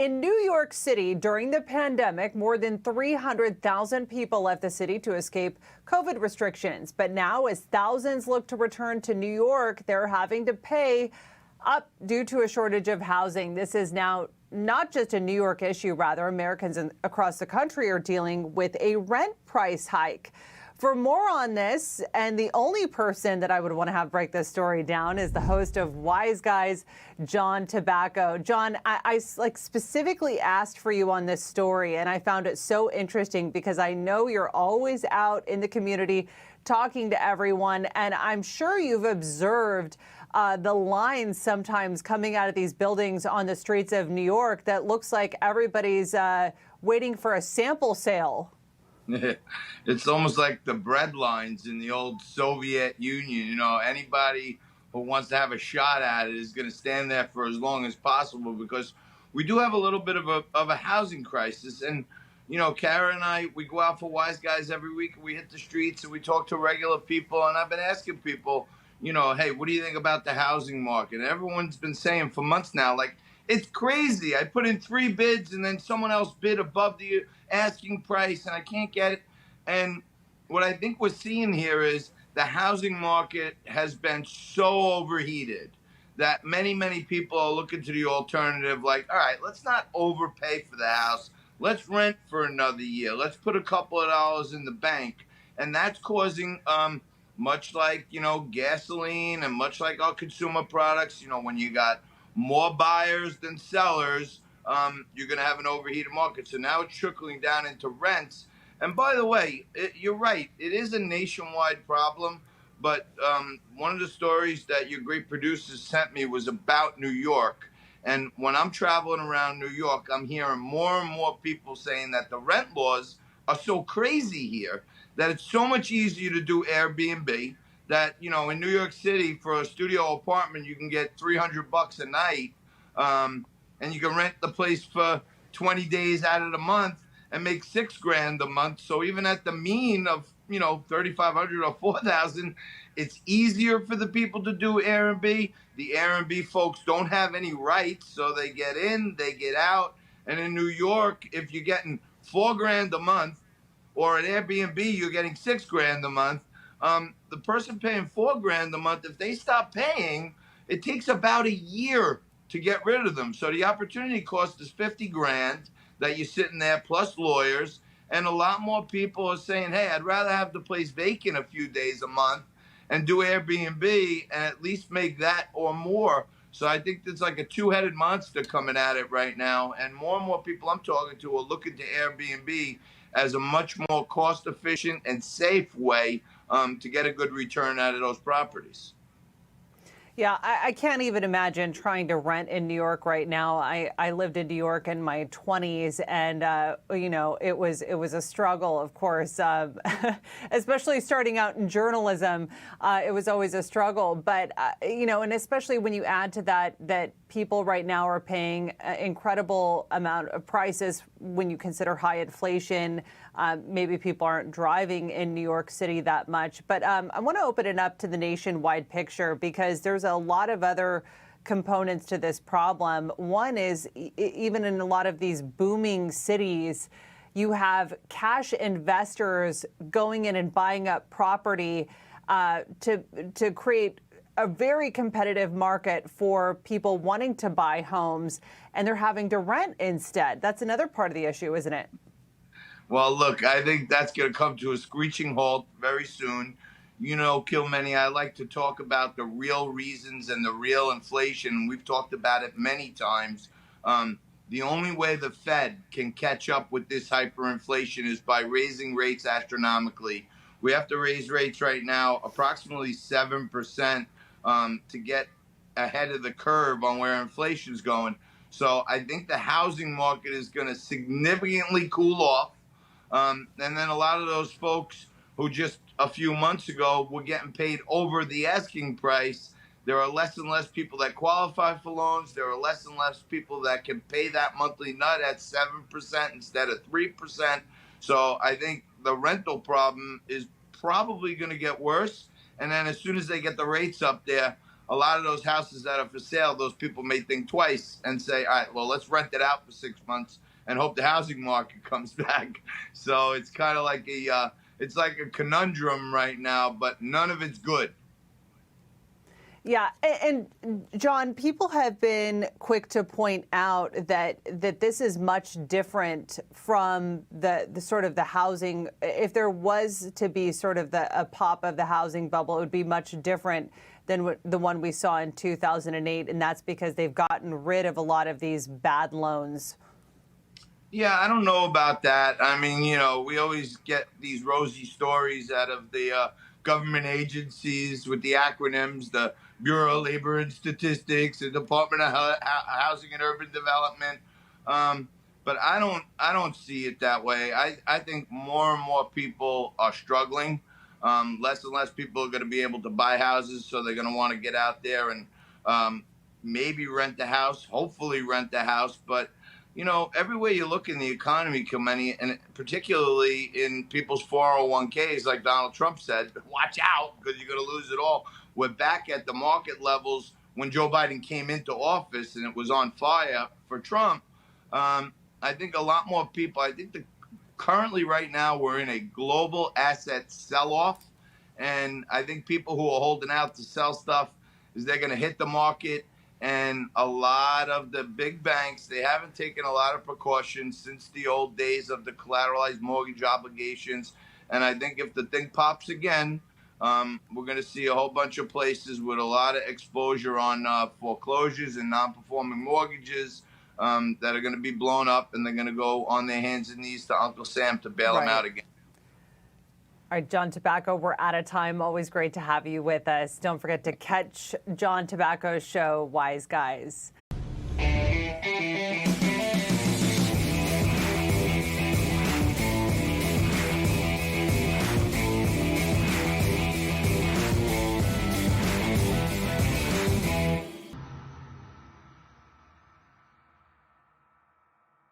In New York City during the pandemic, more than 300,000 people left the city to escape COVID restrictions. But now, as thousands look to return to New York, they're having to pay up due to a shortage of housing. This is now not just a New York issue, rather, Americans across the country are dealing with a rent price hike. For more on this, and the only person that I would want to have break this story down is the host of Wise Guys, John Tabacco. John, I specifically asked for you on this story, and I found it so interesting because I know you're always out in the community talking to everyone, and I'm sure you've observed the lines sometimes coming out of these buildings on the streets of New York that looks like everybody's waiting for a sample sale. It's almost like the bread lines in the old Soviet Union. You know, anybody who wants to have a shot at it is going to stand there for as long as possible because we do have a little bit of a housing crisis. And, you know, Kara and I, we go out for Wise Guys every week. We hit the streets and we talk to regular people. And I've been asking people, you know, hey, what do you think about the housing market? And everyone's been saying for months now, like, it's crazy. I put in 3 bids and then someone else bid above the asking price and I can't get it. And what I think we're seeing here is the housing market has been so overheated that many people are looking to the alternative like, all right, let's not overpay for the house. Let's rent for another year. Let's put a couple of dollars in the bank. And that's causing, much like, you know, gasoline and much like our consumer products, you know, when you got more buyers than sellers, you're going to have an overheated market. So now it's trickling down into rents. And by the way, you're right. It is a nationwide problem. But one of the stories that your great producers sent me was about New York. And when I'm traveling around New York, I'm hearing more and more people saying that the rent laws are so crazy here that it's so much easier to do Airbnb. That, you know, in New York City for a studio apartment, you can get $300 a night, and you can rent the place for 20 days out of the month and make $6,000 a month. So even at the mean of, you know, 3,500 or 4,000, it's easier for the people to do Airbnb. The Airbnb folks don't have any rights, so they get in, they get out. And in New York, if you're getting $4,000 a month, or at Airbnb, you're getting $6,000 a month. The person paying $4,000 a month, if they stop paying, it takes about a year to get rid of them. So the opportunity cost is $50,000 that you're sitting there plus lawyers. And a lot more people are saying, hey, I'd rather have the place vacant a few days a month and do Airbnb and at least make that or more. So I think there's like a two-headed monster coming at it right now. And more people I'm talking to are looking to Airbnb as a much more cost-efficient and safe way to get a good return out of those properties. Yeah, I can't even imagine trying to rent in New York right now. I lived in New York in my 20s, and you know, it was a struggle, of course, especially starting out in journalism. It was always a struggle, but you know, and especially when you add to that people right now are paying an incredible amount of prices when you consider high inflation. Maybe people aren't driving in New York City that much. But I want to open it up to the nationwide picture because there's a lot of other components to this problem. One is even in a lot of these booming cities, you have cash investors going in and buying up property to create a very competitive market for people wanting to buy homes, and they're having to rent instead. That's another part of the issue, isn't it? Well, look, I think that's going to come to a screeching halt very soon. You know, Kilmeny, I like to talk about the real reasons and the real inflation. We've talked about it many times. The only way the Fed can catch up with this hyperinflation is by raising rates astronomically. We have to raise rates right now approximately 7% to get ahead of the curve on where inflation is going. So I think the housing market is going to significantly cool off. And then a lot of those folks who just a few months ago were getting paid over the asking price, there are less and less people that qualify for loans. There are less and less people that can pay that monthly nut at 7% instead of 3%. So I think the rental problem is probably going to get worse. And then as soon as they get the rates up there, a lot of those houses that are for sale, those people may think twice and say, all right, well, let's rent it out for 6 months and hope the housing market comes back. So it's kind of like it's like a conundrum right now, but none of it's good. Yeah, and John, people have been quick to point out that this is much different from the sort of the housing. If there was to be sort of a pop of the housing bubble, it would be much different than the one we saw in 2008, and that's because they've gotten rid of a lot of these bad loans. Yeah, I don't know about that. I mean, we always get these rosy stories out of the government agencies with the acronyms, the Bureau of Labor and Statistics, the Department of Housing and Urban Development. But I don't see it that way. I think more and more people are struggling. Less and less people are going to be able to buy houses, so they're going to want to get out there and maybe rent the house, hopefully rent the house. But everywhere you look in the economy, Kilmeny, and particularly in people's 401ks, like Donald Trump said, watch out because you're going to lose it all. We're back at the market levels when Joe Biden came into office and it was on fire for Trump. I think a lot more people, currently right now we're in a global asset sell-off. And I think people who are holding out to sell stuff is they're going to hit the market. And a lot of the big banks, they haven't taken a lot of precautions since the old days of the collateralized mortgage obligations. And I think if the thing pops again, we're going to see a whole bunch of places with a lot of exposure on foreclosures and non-performing mortgages that are going to be blown up, and they're going to go on their hands and knees to Uncle Sam to bail them out again. All right, John Tabacco, we're out of time. Always great to have you with us. Don't forget to catch John Tabacco's show, Wise Guys.